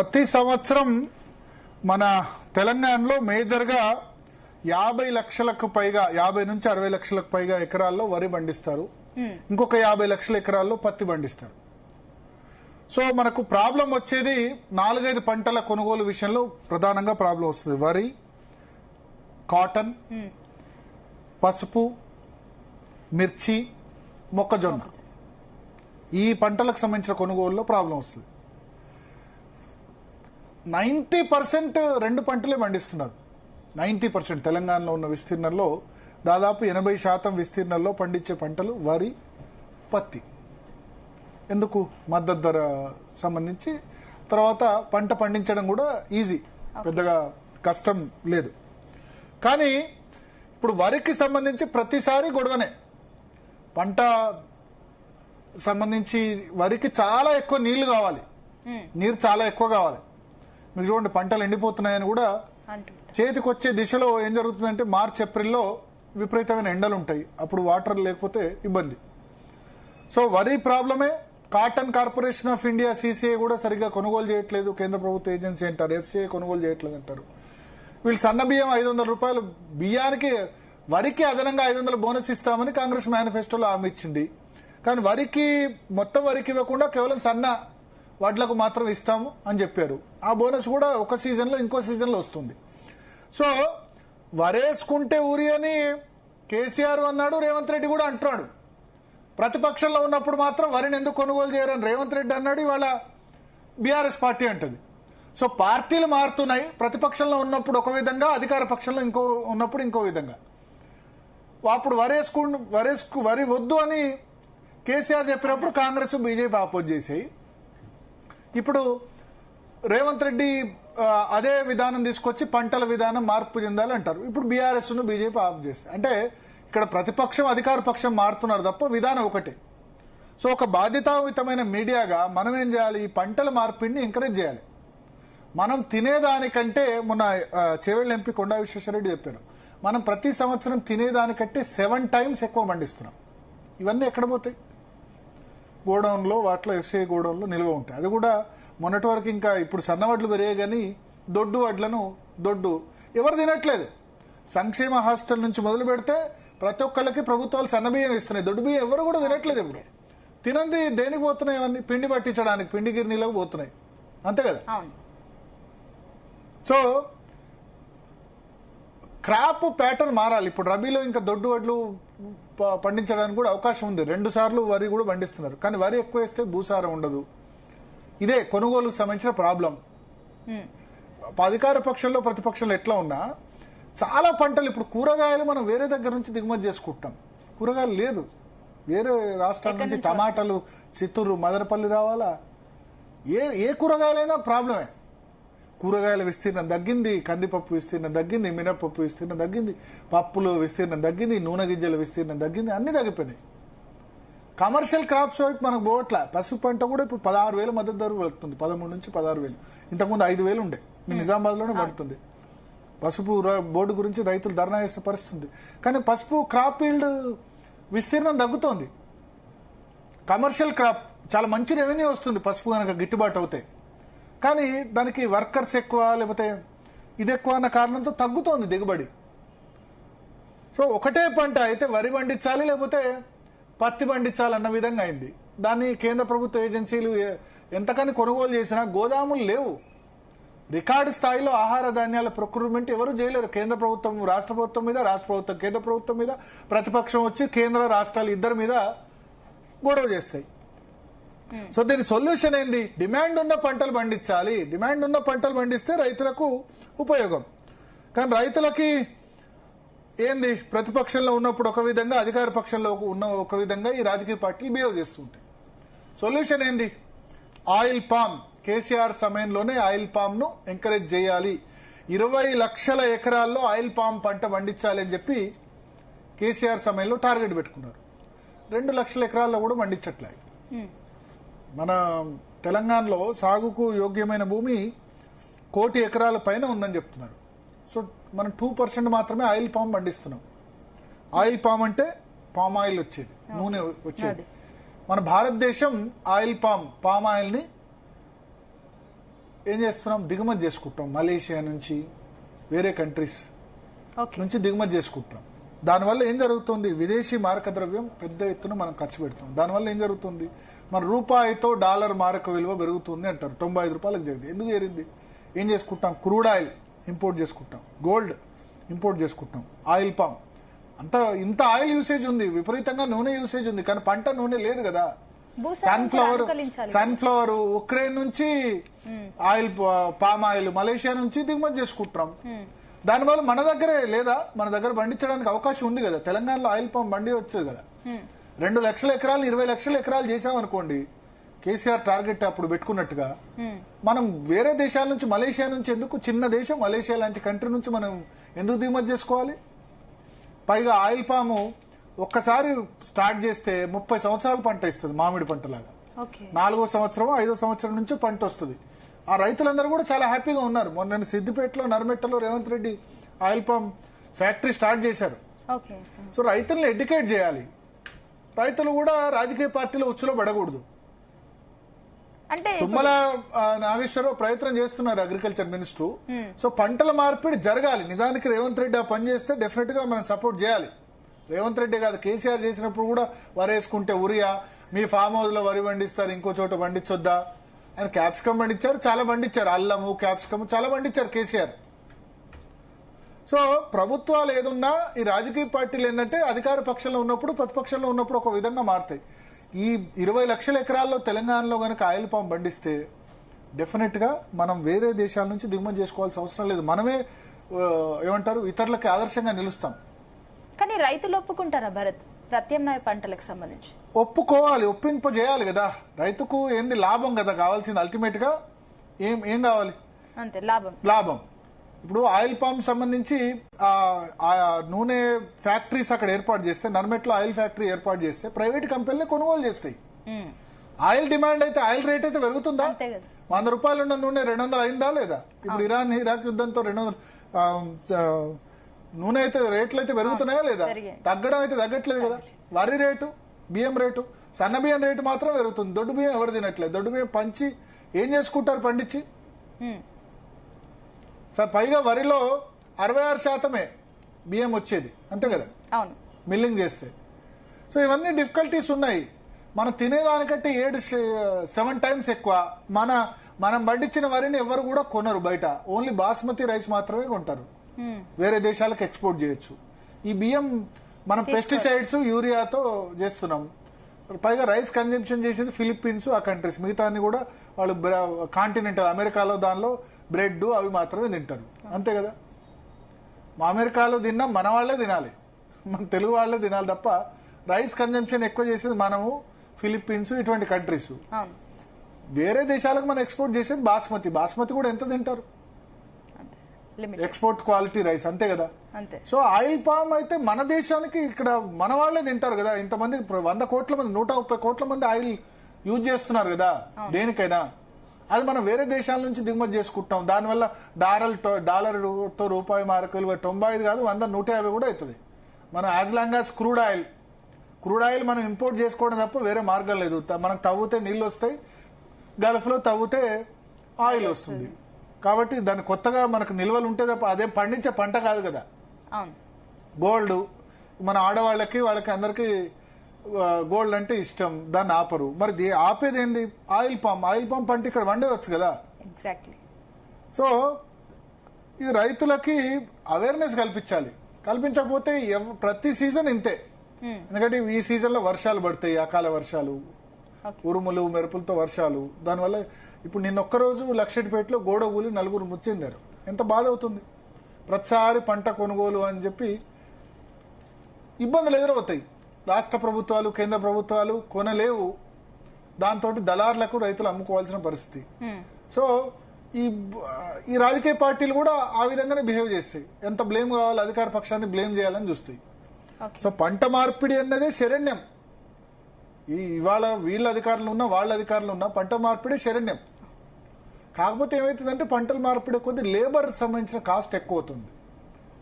ప్రతి సంవత్సరం మన తెలంగాణలో మేజర్గా 50 లక్షలకు పైగా 50 నుంచి 60 లక్షలకు పైగా ఎకరాల్లో వరి పండిస్తారు. ఇంకొక 50 లక్షల ఎకరాల్లో పత్తి పండిస్తారు. సో మనకు ప్రాబ్లం వచ్చేది 4-5 పంటల కొనుగోలు విషయంలో ప్రధానంగా ప్రాబ్లం వస్తుంది. వరి, కాటన్, పసుపు, మిర్చి, మొక్కజొన్న, ఈ పంటలకు సంబంధించిన కొనుగోలులో ప్రాబ్లం వస్తుంది. 90% రెండు పంటలే పండిస్తున్నారు. 90% తెలంగాణలో ఉన్న విస్తీర్ణంలో దాదాపు 80% విస్తీర్ణంలో పండించే పంటలు వరి, పత్తి. ఎందుకు? మద్దతు ధర సంబంధించి, తర్వాత పంట పండించడం కూడా ఈజీ, పెద్దగా కష్టం లేదు. కానీ ఇప్పుడు వరికి సంబంధించి ప్రతిసారి గొడవనే. పంట సంబంధించి వరికి చాలా ఎక్కువ నీళ్లు కావాలి, నీరు చాలా ఎక్కువ కావాలి. మీకు చూడండి, పంటలు ఎండిపోతున్నాయని కూడా చేతికి వచ్చే దిశలో ఏం జరుగుతుందంటే మార్చ్ ఏప్రిల్లో విపరీతమైన ఎండలు ఉంటాయి, అప్పుడు వాటర్ లేకపోతే ఇబ్బంది. సో వరి ప్రాబ్లమే. Cotton corporation of India CCI కూడా సరిగ్గా కొనుగోలు చేయట్లేదు. కేంద్ర ప్రభుత్వ ఏజెన్సీ అంటారు, ఎఫ్సిఐ కొనుగోలు చేయట్లేదు అంటారు. వీళ్ళు సన్న బియ్యం 500 రూపాయలు, బియ్యానికి వరికి అదనంగా 500 బోనస్ ఇస్తామని కాంగ్రెస్ మేనిఫెస్టోలో హామీ ఇచ్చింది. కానీ వరికి మొత్తం వరికి ఇవ్వకుండా కేవలం సన్న వడ్లకు మాత్రం ఇస్తాము అని చెప్పారు. ఆ బోనస్ కూడా ఒక సీజన్లో ఇంకో సీజన్లో వస్తుంది. సో వరేసుకుంటే ఊరి అని కేసీఆర్ అన్నాడు, రేవంత్ రెడ్డి కూడా అంటున్నాడు. ప్రతిపక్షంలో ఉన్నప్పుడు మాత్రం వరిని ఎందుకు కొనుగోలు చేయరని రేవంత్ రెడ్డి అన్నాడు, ఇవాళ బీఆర్ఎస్ పార్టీ అంటది. సో పార్టీలు మారుతున్నాయి. ప్రతిపక్షంలో ఉన్నప్పుడు ఒక విధంగా, అధికార పక్షంలో ఉన్నప్పుడు ఇంకో విధంగా. అప్పుడు వరి వద్దు అని కేసీఆర్ చెప్పినప్పుడు కాంగ్రెస్, బీజేపీ ఆపోజ్ చేసాయి. ఇప్పుడు రేవంత్ రెడ్డి అదే విధానం తీసుకొచ్చి పంటల విధానం మార్పు చెందాలి అంటారు. ఇప్పుడు బీఆర్ఎస్ ను బీజేపీ ఆఫ్ చేస్తాయి. అంటే ఇక్కడ ప్రతిపక్షం, అధికార పక్షం మారుతున్నారు తప్ప విధానం ఒకటే. సో ఒక బాధ్యతాయుతమైన మీడియాగా మనం ఏం చేయాలి? ఈ పంటల మార్పిడిని ఎంకరేజ్ చేయాలి. మనం తినేదానికంటే, మొన్న చేవెళ్ళ ఎంపీ కొండా విశ్వేశ్వరరెడ్డి చెప్పారు, మనం ప్రతి సంవత్సరం తినేదానికంటే 7 times ఎక్కువ పండిస్తున్నాం. ఇవన్నీ ఎక్కడ పోతాయి? గోడౌన్లో, వాటిలో ఎఫ్సిఐ గోడౌన్లో నిల్వ ఉంటాయి. అది కూడా మొన్నటి వరకు, ఇంకా ఇప్పుడు సన్నవడ్లు పెరిగాయి కానీ దొడ్డు వడ్లను ఎవరు తినట్లేదు. సంక్షేమ హాస్టల్ నుంచి మొదలు పెడితే ప్రతి ఒక్కళ్ళకి ప్రభుత్వాలు సన్న బియ్యం ఇస్తున్నాయి, దొడ్డు బియ్యం ఎవరు కూడా తినట్లేదు. ఇప్పుడు తినంది దేనికి పోతున్నాయి? అవన్నీ పిండి పట్టించడానికి, పిండి గిర్నీలకు పోతున్నాయి, అంతే కదా. సో క్రాప్ ప్యాటర్న్ మారాలి. ఇప్పుడు రబీలో ఇంకా దొడ్డు వడ్లు పండించడానికి కూడా అవకాశం ఉంది. 2 సార్లు వరి కూడా పండిస్తున్నారు. కానీ వరి ఎక్కువ వేస్తే భూసారం ఉండదు. ఇదే కొనుగోలుకు సంబంధించిన ప్రాబ్లం. అధికార పక్షంలో, ప్రతిపక్షంలో ఎట్లా ఉన్నా చాలా పంటలు, ఇప్పుడు కూరగాయలు మనం వేరే దగ్గర నుంచి దిగుమతి చేసుకుంటాం. కూరగాయలు లేదు, వేరే రాష్ట్రాల నుంచి టమాటాలు చిత్తూరు, మదనపల్లి రావాలా? ఏ కూరగాయలైనా ప్రాబ్లమే. కూరగాయల విస్తీర్ణం తగ్గింది, కందిపప్పు విస్తీర్ణం తగ్గింది, మినపప్పు విస్తీర్ణం తగ్గింది, పప్పులు విస్తీర్ణం తగ్గింది, నూనె గింజల విస్తీర్ణం తగ్గింది, అన్ని తగ్గిపోయినాయి. కమర్షియల్ క్రాప్స్ వైపు మనకు పోవట్ల. పసుపు పంట కూడా ఇప్పుడు 16,000 మద్దతు ధర వెళ్తుంది, 13 నుంచి 16,000. ఇంతకుముందు 5,000 ఉండే. మీ నిజామాబాద్లోనే పడుతుంది. పసుపు బోర్డు గురించి రైతులు ధర్నా చేసిన పరిస్థితి. కానీ పసుపు క్రాప్ ఈల్డ్ విస్తీర్ణం తగ్గుతోంది. కమర్షియల్ క్రాప్ చాలా మంచి రెవెన్యూ వస్తుంది పసుపు కనుక గిట్టుబాటు అవుతాయి. కానీ దానికి వర్కర్స్ ఎక్కువ, లేకపోతే ఇది ఎక్కువ అన్న కారణంతో తగ్గుతోంది దిగుబడి. సో ఒకటే పంట అయితే వరి పండించాలి, లేకపోతే పత్తి పండించాలన్న విధంగా అయింది. దాన్ని కేంద్ర ప్రభుత్వ ఏజెన్సీలు ఎంతకని కొనుగోలు చేసినా గోదాములు లేవు. రికార్డు స్థాయిలో ఆహార ధాన్యాల ప్రొక్యూర్మెంట్ ఎవరు చేయలేరు. కేంద్ర ప్రభుత్వం రాష్ట్ర ప్రభుత్వం మీద, రాష్ట్ర ప్రభుత్వం కేంద్ర ప్రభుత్వం మీద, ప్రతిపక్షం వచ్చి కేంద్ర రాష్ట్రాలు ఇద్దరి మీద గొడవ చేస్తాయి. సో దీని సొల్యూషన్ ఏంది? డిమాండ్ ఉన్న పంటలు పండించాలి. డిమాండ్ ఉన్న పంటలు పండిస్తే రైతులకు ఉపయోగం. కానీ రైతులకి ఏంది, ప్రతిపక్షంలో ఉన్నప్పుడు ఒక విధంగా, అధికార పక్షంలో ఉన్న ఒక విధంగా ఈ రాజకీయ పార్టీలు బిహేవ్ చేస్తుంటాయి. సొల్యూషన్ ఏంది? Oil palm. కేసీఆర్ సమయంలోనే ఆయిల్ పామ్ ను ఎంకరేజ్ చేయాలి. 20 లక్షల ఎకరాల్లో ఆయిల్ పామ్ పంట పండించాలి అని చెప్పి కేసీఆర్ సమయంలో టార్గెట్ పెట్టుకున్నారు. 2 లక్షల ఎకరాల్లో కూడా పండించట్లేదు. మన తెలంగాణలో సాగుకు యోగ్యమైన భూమి 1 కోటి ఎకరాల పైన ఉందని చెప్తున్నారు. సో మనం 2% మాత్రమే ఆయిల్ పామ్ పండిస్తున్నాం. ఆయిల్ పామ్ అంటే పామ్ ఆయిల్ వచ్చేది, నూనె వచ్చేది. మన భారతదేశం ఆయిల్ పామ్ ఆయిల్ ని ఏం చేస్తున్నాం, దిగుమతి చేసుకుంటాం. మలేషియా నుంచి, వేరే కంట్రీస్ నుంచి దిగుమతి చేసుకుంటున్నాం. దానివల్ల ఏం జరుగుతుంది, విదేశీ మారక ద్రవ్యం పెద్ద ఎత్తున మనం ఖర్చు పెడుతున్నాం. దానివల్ల ఏం జరుగుతుంది, మన రూపాయితో డాలర్ మారక విలువ పెరుగుతుంది అంటారు. 95 రూపాయలకు జరిగింది. ఎందుకు చేరింది, ఏం చేసుకుంటాం, క్రూడ్ ఆయిల్ ఇంపోర్ట్ చేసుకుంటాం, గోల్డ్ ఇంపోర్ట్ చేసుకుంటాం, ఆయిల్ పామ్, ఇంత ఆయిల్ యూసేజ్ ఉంది, విపరీతంగా నూనె యూసేజ్ ఉంది, కానీ పంట నూనె లేదు కదా. సన్ఫ్లవర్ ఉక్రెయిన్ నుంచి ఆయిల్, పామ్ ఆయిల్ మలేషియా నుంచి దిగుమతి చేసుకుంటున్నాం. దానివల్ల మన దగ్గరే లేదా, మన దగ్గర పండించడానికి అవకాశం ఉంది కదా. తెలంగాణలో ఆయిల్ పామ్ బండి వచ్చేది కదా. 2 లక్షల ఎకరాలు 20 లక్షల ఎకరాలు చేసామనుకోండి, కేసీఆర్ టార్గెట్ అప్పుడు పెట్టుకున్నట్టుగా, మనం వేరే దేశాల నుంచి, మలేషియా నుంచి ఎందుకు, చిన్న దేశం మలేషియా లాంటి కంట్రీ నుంచి మనం ఎందుకు దిగుమతి చేసుకోవాలి. పైగా ఆయిల్ పాము ఒక్కసారి స్టార్ట్ చేస్తే 30 సంవత్సరాలు పంట ఇస్తుంది, మామిడి పంటలాగా. 4వ సంవత్సరం 5వ సంవత్సరం నుంచి పంట వస్తుంది. ఆ రైతులందరూ కూడా చాలా హ్యాపీగా ఉన్నారు. మొన్న సిద్దిపేటలో, నర్మెట్టలో Revanth Reddy oil palm factory start చేశారు. సో రైతులను ఎడ్యుకేట్ చేయాలి. రైతులు కూడా రాజకీయ పార్టీల ఉచ్చులో పడకూడదు. తుమ్మల నాగేశ్వరరావు ప్రయత్నం చేస్తున్నారు, అగ్రికల్చర్ మినిస్టర్. సో పంటల మార్పిడి జరగాలి. నిజానికి రేవంత్ రెడ్డి ఆ పని చేస్తే డెఫినెట్ గా మనం సపోర్ట్ చేయాలి. రేవంత్ రెడ్డి కాదు, కేసీఆర్ చేసినప్పుడు కూడా వరి వేసుకుంటే ఉరియా, మీ ఫామ్ హౌస్ లో వరి పండిస్తారు, ఇంకో చోట పండించొద్దా. ఆయన క్యాప్సికమ్ పండించారు, చాలా పండించారు, అల్లము, క్యాప్సికమ్ చాలా పండించారు కేసీఆర్. సో ప్రభుత్వాలు ఏదున్నా, ఈ రాజకీయ పార్టీలు ఏంటంటే అధికార పక్షంలో ఉన్నప్పుడు, ప్రతిపక్షంలో ఉన్నప్పుడు ఒక విధంగా మారుతాయి. ఈ 20 లక్షల ఎకరాల్లో తెలంగాణలో కనుక ఆయిల్ పామ్ పండిస్తే డెఫినెట్ గా మనం వేరే దేశాల నుంచి దిగుమతి చేసుకోవాల్సిన అవసరం లేదు. మనమే ఏమంటారు, ఇతరులకి ఆదర్శంగా నిలుస్తాం. కానీ రైతులు ఒప్పుకుంటారా భరత్, ప్రత్యామ్నాయ పంటలకు సంబంధించి? ఒప్పుకోవాలి, ఒప్పింపజేయాలి కదా. రైతుకు ఏంది, లాభం కదా కావాల్సింది. అల్టిమేట్ గా ఏం కావాలి, అంతే, లాభం. ఇప్పుడు ఆయిల్ పామ్ సంబంధించి నూనె ఫ్యాక్టరీస్ అక్కడ ఏర్పాటు చేస్తే, నర్మెట్లో ఆయిల్ ఫ్యాక్టరీ ఏర్పాటు చేస్తే ప్రైవేట్ కంపెనీలే కొనుగోలు చేస్తాయి. ఆయిల్ డిమాండ్ అయితే, ఆయిల్ రేట్ అయితే పెరుగుతుందా? 100 రూపాయలు ఉన్న నూనె 200 అయిందా లేదా? ఇప్పుడు ఇరాన్ ఇరాక్ యుద్ధంతో 200 నూనె అయితే రేట్లు అయితే పెరుగుతున్నాయా లేదా? తగ్గడం అయితే తగ్గట్లేదు కదా. వరి రేటు, బియ్యం రేటు, సన్న బియ్యం రేటు మాత్రం పెరుగుతుంది. దొడ్డు బియ్యం ఎవరు తినట్లేదు. దొడ్డు బియ్యం పంచి ఏం చేసుకుంటారు పండించి? పైగా వరిలో 66% బియ్యం వచ్చేది, అంతే కదా మిల్లింగ్ చేస్తే. సో ఇవన్నీ డిఫికల్టీస్ ఉన్నాయి. మనం తినేదానికంటే 7 టైమ్స్ ఎక్కువ. మనం పండించిన వరిని ఎవరు కూడా కొనరు బయట. ఓన్లీ బాస్మతి రైస్ మాత్రమే కొంటారు. వేరే దేశాలకు ఎక్స్పోర్ట్ చేయొచ్చు. ఈ బియ్యం మనం పెస్టిసైడ్స్, యూరియాతో చేస్తున్నాం. పైగా రైస్ కన్జంప్షన్ చేసేది ఫిలిప్పీన్స్, ఆ కంట్రీస్. మిగతా కూడా వాళ్ళు కాంటినెంటల్ అమెరికాలో దానిలో బ్రెడ్ అవి మాత్రమే తింటారు, అంతే కదా. మా అమెరికాలో తిన్నా మన వాళ్ళే తినాలి, మన తెలుగు వాళ్ళే తినాలి తప్ప రైస్ కన్జంప్షన్ ఎక్కువ చేసేది మనము, ఫిలిప్పీన్స్, ఇటువంటి కంట్రీస్. వేరే దేశాలకు మనం ఎక్స్పోర్ట్ చేసేది బాస్మతి కూడా ఎంత తింటారు, ఎక్స్పోర్ట్ క్వాలిటీ రైస్, అంతే కదా. సో ఆయిల్ పామ్ అయితే మన దేశానికి ఇక్కడ మన వాళ్ళే తింటారు కదా. ఇంతమంది 100 కోట్ల మంది, 130 కోట్ల మంది ఆయిల్ యూజ్ చేస్తున్నారు కదా దేనికైనా. అది మనం వేరే దేశాల నుంచి దిగుమతి చేసుకుంటాం. దానివల్ల డాలర్తో రూపాయి మారక విలువ 95 కాదు 100, 150 కూడా అవుతుంది. మనం as long as crude oil మనం ఇంపోర్ట్ చేసుకోవడం తప్ప వేరే మార్గం లేదు. మనకు తవ్వుతే నీళ్ళు వస్తాయి, గల్ఫ్ లో తవ్వుతే ఆయిల్ వస్తుంది. కాబట్టి దాన్ని కొత్తగా మనకు నిల్వలు ఉంటే తప్ప అదేం పండించే పంట కాదు కదా. గోల్డ్ మన ఆడవాళ్ళకి, వాళ్ళకి అందరికి గోల్డ్ అంటే ఇష్టం, దాన్ని ఆపరు. మరి ఆపేది ఏంది, ఆయిల్ పామ్ పంట ఇక్కడ వండవచ్చు కదా. సో ఇది రైతులకి అవేర్నెస్ కల్పించకపోతే ప్రతి సీజన్ ఇంతే. ఎందుకంటే ఈ సీజన్ లో వర్షాలు పడతాయి, అకాల వర్షాలు, ఉరుములు మెరుపులతో వర్షాలు. దానివల్ల ఇప్పుడు నిన్నొక్కరోజు లక్షెట్టిపేటలో గోడ కూలి 4 మృతి చెందారు. ఎంత బాధ అవుతుంది. ప్రతిసారి పంట కొనుగోలు అని చెప్పి ఇబ్బందులు ఎదురవుతాయి. రాష్ట్ర ప్రభుత్వాలు, కేంద్ర ప్రభుత్వాలు కొనలేవు. దాంతో దళారులకు రైతులు అమ్ముకోవాల్సిన పరిస్థితి. సో ఈ రాజకీయ పార్టీలు కూడా ఆ విధంగానే బిహేవ్ చేస్తాయి. ఎంత బ్లేమ్ కావాలి, అధికార పక్షాన్ని బ్లేమ్ చేయాలని చూస్తాయి. సో పంట మార్పిడి అన్నదే శరణ్యం. ఇవాళ వీళ్ళ అధికారులు ఉన్నా, వాళ్ళ అధికారులు ఉన్నా, పంట మార్పిడి శరణ్యం. కాకపోతే ఏమవుతుందంటే పంటల మార్పిడి కొద్ది లేబర్ సంబంధించిన కాస్ట్ ఎక్కువ అవుతుంది.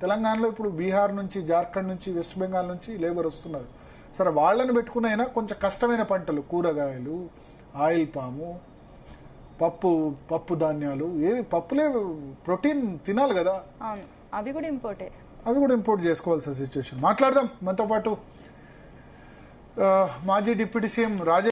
తెలంగాణలో ఇప్పుడు బీహార్ నుంచి, జార్ఖండ్ నుంచి, వెస్ట్ బెంగాల్ నుంచి లేబర్ వస్తున్నారు. సరే వాళ్ళని పెట్టుకున్నైనా కొంచెం కష్టమైన పంటలు, కూరగాయలు, ఆయిల్ పాము, పప్పు ధాన్యాలు ఏవి పప్పులే ప్రోటీన్ తినాలి కదా, అవును, అవి కూడా ఇంపోర్టే. అవి కూడా ఇంపోర్ట్ చేసుకోవాల్సిన సిచ్యువేషన్. మాట్లాడదాం మనతో పాటు మాజీ డిప్యూటీ సీఎం రాజేష్